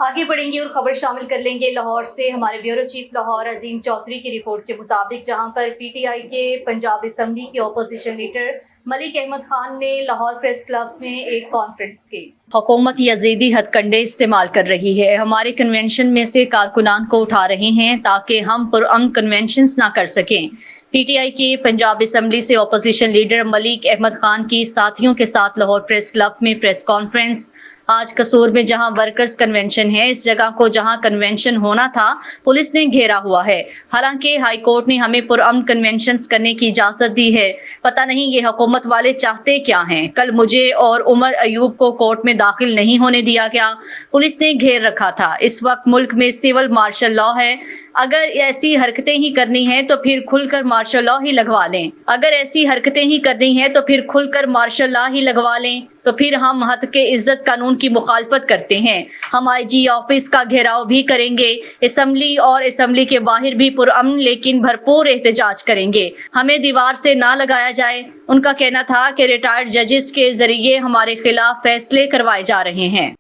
आगे बढ़ेंगे और खबर शामिल कर लेंगे लाहौर से। हमारे ब्यूरो चीफ लाहौर अजीम चौधरी की रिपोर्ट के मुताबिक जहां पर पीटीआई के पंजाब असम्बली के अपोजिशन लीडर मलिक अहमद खान ने लाहौर प्रेस क्लब में एक कॉन्फ्रेंस की। हुकूमत यजीदी हथकंडे इस्तेमाल कर रही है, हमारे कन्वेंशन में से कारकुनान को उठा रहे हैं ताकि हम पुरअमन कन्वेंशन ना कर सकें। पीटीआई के पंजाब असम्बली से अपोजिशन लीडर मलिक अहमद खान की साथियों के साथ लाहौर प्रेस क्लब में प्रेस कॉन्फ्रेंस। आज कसूर में जहां वर्कर्स कन्वेंशन है, इस जगह को जहां कन्वेंशन होना था पुलिस ने घेरा हुआ है। हालांकि हाई कोर्ट ने हमें पुरअमन कन्वेंशंस करने की इजाजत दी है। पता नहीं ये हुकूमत वाले चाहते क्या हैं। कल मुझे और उमर अयूब को कोर्ट में दाखिल नहीं होने दिया गया, पुलिस ने घेर रखा था। इस वक्त मुल्क में सिविल मार्शल लॉ है। अगर ऐसी हरकतें ही करनी है तो फिर खुलकर मार्शल लॉ ही लगवा लें। अगर ऐसी हरकतें ही करनी है तो फिर खुलकर मार्शल लॉ ही लगवा लें। तो फिर हम हद के इज्जत कानून की मुखालफत करते हैं। हम आईजी ऑफिस का घेराव भी करेंगे। असम्बली और असम्बली के बाहर भी पुरअमन लेकिन भरपूर एहतजाज करेंगे। हमें दीवार से ना लगाया जाए। उनका कहना था कि रिटायर्ड जजेस के जरिए हमारे खिलाफ फैसले करवाए जा रहे हैं।